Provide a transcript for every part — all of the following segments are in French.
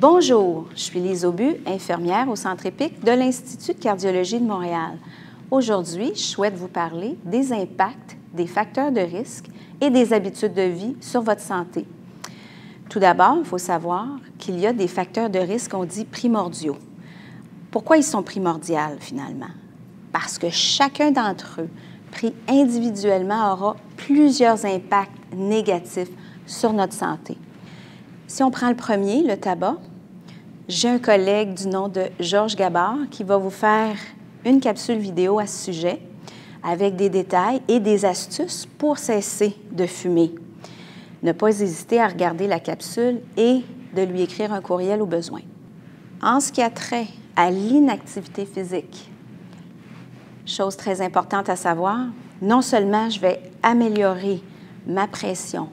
Bonjour, je suis Lise Aubu, infirmière au Centre EPIC de l'Institut de cardiologie de Montréal. Aujourd'hui, je souhaite vous parler des impacts des facteurs de risque et des habitudes de vie sur votre santé. Tout d'abord, il faut savoir qu'il y a des facteurs de risque qu'on dit primordiaux. Pourquoi ils sont primordiaux finalement? Parce que chacun d'entre eux, pris individuellement, aura plusieurs impacts négatifs sur notre santé. Si on prend le premier, le tabac, j'ai un collègue du nom de Georges Gabard qui va vous faire une capsule vidéo à ce sujet avec des détails et des astuces pour cesser de fumer. Ne pas hésiter à regarder la capsule et de lui écrire un courriel au besoin. En ce qui a trait à l'inactivité physique, chose très importante à savoir, non seulement je vais améliorer ma pression,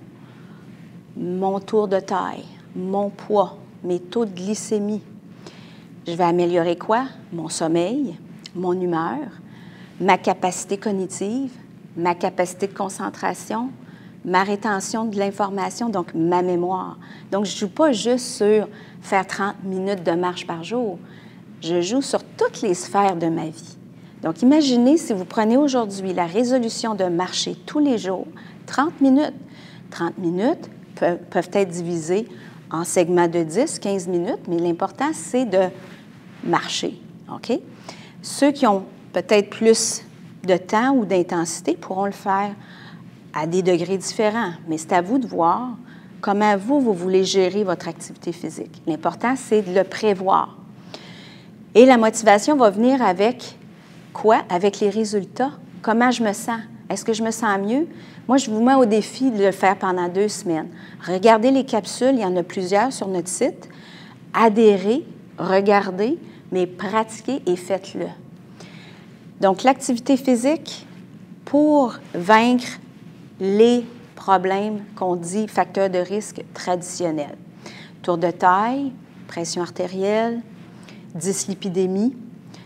mon tour de taille, mon poids, mes taux de glycémie. Je vais améliorer quoi? Mon sommeil, mon humeur, ma capacité cognitive, ma capacité de concentration, ma rétention de l'information, donc ma mémoire. Donc, je ne joue pas juste sur faire 30 minutes de marche par jour. Je joue sur toutes les sphères de ma vie. Donc, imaginez si vous prenez aujourd'hui la résolution de marcher tous les jours, 30 minutes. 30 minutes peuvent être divisées en segments de 10, 15 minutes, mais l'important, c'est de marcher, OK? Ceux qui ont peut-être plus de temps ou d'intensité pourront le faire à des degrés différents, mais c'est à vous de voir comment vous voulez gérer votre activité physique. L'important, c'est de le prévoir. Et la motivation va venir avec quoi? Avec les résultats. Comment je me sens? Est-ce que je me sens mieux? Moi, je vous mets au défi de le faire pendant 2 semaines. Regardez les capsules, il y en a plusieurs sur notre site. Adhérez, regardez, mais pratiquez et faites-le. Donc, l'activité physique pour vaincre les problèmes qu'on dit facteurs de risque traditionnels. Tour de taille, pression artérielle, dyslipidémie.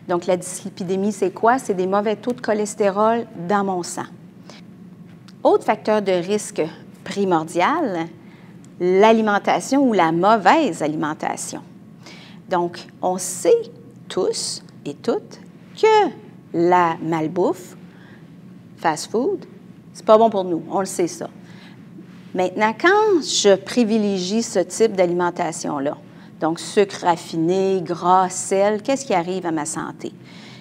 Donc, la dyslipidémie, c'est quoi? C'est des mauvais taux de cholestérol dans mon sang. Autre facteur de risque primordial, l'alimentation ou la mauvaise alimentation. Donc, on sait tous et toutes que la malbouffe, fast-food, c'est pas bon pour nous, on le sait ça. Maintenant, quand je privilégie ce type d'alimentation-là, donc sucre raffiné, gras, sel, qu'est-ce qui arrive à ma santé?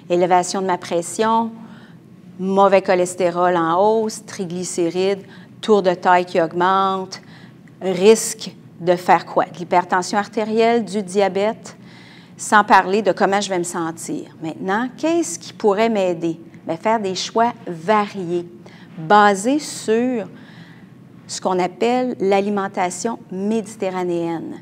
Élévation de ma pression, mauvais cholestérol en hausse, triglycérides, tour de taille qui augmente, risque de faire quoi? De l'hypertension artérielle, du diabète, sans parler de comment je vais me sentir. Maintenant, qu'est-ce qui pourrait m'aider? Bien, faire des choix variés, basés sur ce qu'on appelle l'alimentation méditerranéenne.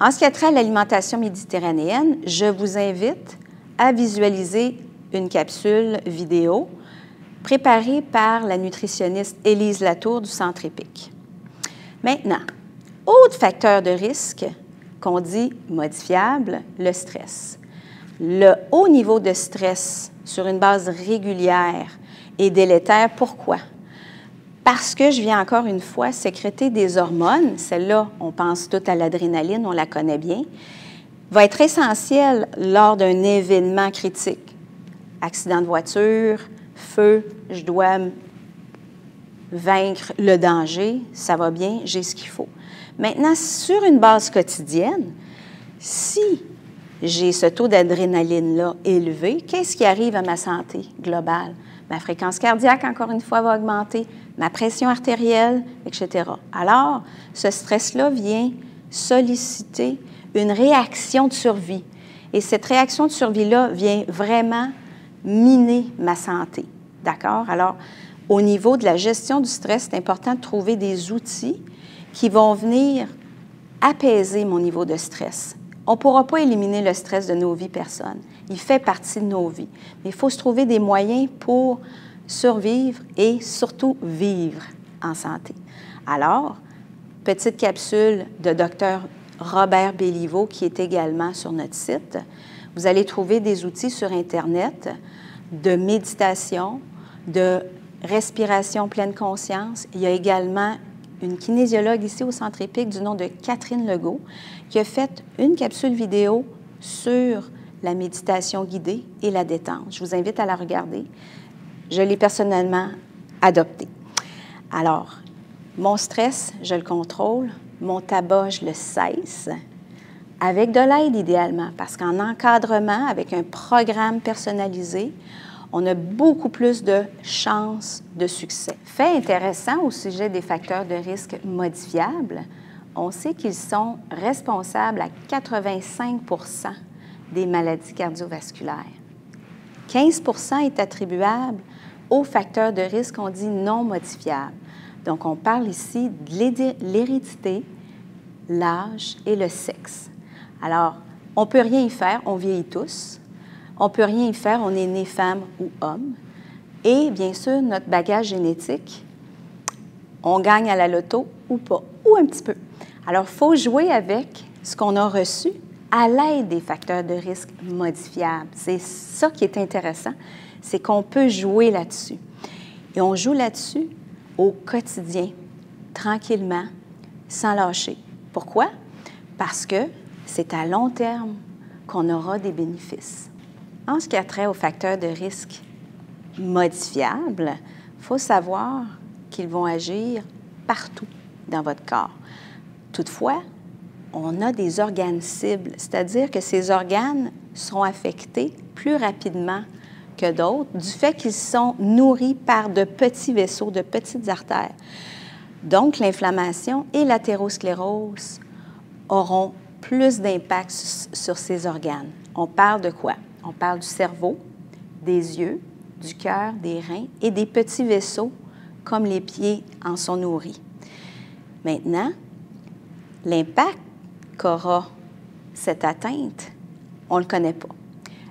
En ce qui a trait à l'alimentation méditerranéenne, je vous invite à visualiser une capsule vidéo préparée par la nutritionniste Élise Latour du Centre EPIC. Maintenant, autre facteur de risque qu'on dit modifiable, le stress. Le haut niveau de stress sur une base régulière est délétère. Pourquoi? Parce que je viens encore une fois sécréter des hormones, celle-là, on pense tout à l'adrénaline, on la connaît bien, va être essentielle lors d'un événement critique. Accident de voiture, feu, je dois vaincre le danger, ça va bien, j'ai ce qu'il faut. Maintenant, sur une base quotidienne, si j'ai ce taux d'adrénaline-là élevé, qu'est-ce qui arrive à ma santé globale? Ma fréquence cardiaque, encore une fois, va augmenter, ma pression artérielle, etc. Alors, ce stress-là vient solliciter une réaction de survie. Et cette réaction de survie-là vient vraiment miner ma santé. D'accord? Alors, au niveau de la gestion du stress, c'est important de trouver des outils qui vont venir apaiser mon niveau de stress. On ne pourra pas éliminer le stress de nos vies, personne. Il fait partie de nos vies. Mais il faut se trouver des moyens pour survivre et surtout vivre en santé. Alors, petite capsule de Dr Robert Béliveau qui est également sur notre site. Vous allez trouver des outils sur Internet de méditation, de respiration pleine conscience. Il y a également une kinésiologue ici au Centre épique du nom de Catherine Legault, qui a fait une capsule vidéo sur la méditation guidée et la détente. Je vous invite à la regarder. Je l'ai personnellement adoptée. Alors, mon stress, je le contrôle. Mon tabac, je le cesse. Avec de l'aide idéalement, parce qu'en encadrement, avec un programme personnalisé, on a beaucoup plus de chances de succès. Fait intéressant au sujet des facteurs de risque modifiables, on sait qu'ils sont responsables à 85 % des maladies cardiovasculaires. 15 % est attribuable aux facteurs de risque qu'on dit non modifiables. Donc, on parle ici de l'hérédité, l'âge et le sexe. Alors, on ne peut rien y faire, on vieillit tous. On ne peut rien y faire, on est né femme ou homme. Et bien sûr, notre bagage génétique, on gagne à la loto ou pas, ou un petit peu. Alors, il faut jouer avec ce qu'on a reçu à l'aide des facteurs de risque modifiables. C'est ça qui est intéressant, c'est qu'on peut jouer là-dessus. Et on joue là-dessus au quotidien, tranquillement, sans lâcher. Pourquoi? Parce que c'est à long terme qu'on aura des bénéfices. En ce qui a trait aux facteurs de risque modifiables, il faut savoir qu'ils vont agir partout dans votre corps. Toutefois, on a des organes cibles, c'est-à-dire que ces organes seront affectés plus rapidement que d'autres du fait qu'ils sont nourris par de petits vaisseaux, de petites artères. Donc, l'inflammation et l'athérosclérose auront plus d'impact sur ces organes. On parle de quoi? On parle du cerveau, des yeux, du cœur, des reins et des petits vaisseaux comme les pieds en sont nourris. Maintenant, l'impact qu'aura cette atteinte, on ne le connaît pas.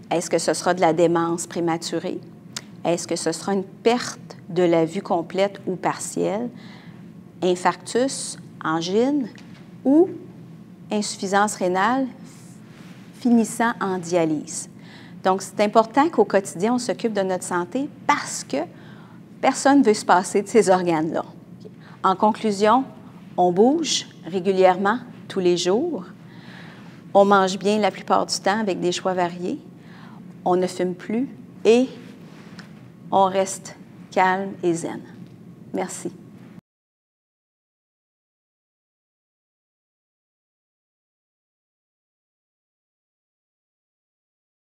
Est-ce que ce sera de la démence prématurée? Est-ce que ce sera une perte de la vue complète ou partielle? Infarctus, angine ou insuffisance rénale finissant en dialyse. Donc, c'est important qu'au quotidien, on s'occupe de notre santé parce que personne ne veut se passer de ces organes-là. En conclusion, on bouge régulièrement tous les jours. On mange bien la plupart du temps avec des choix variés. On ne fume plus et on reste calme et zen. Merci.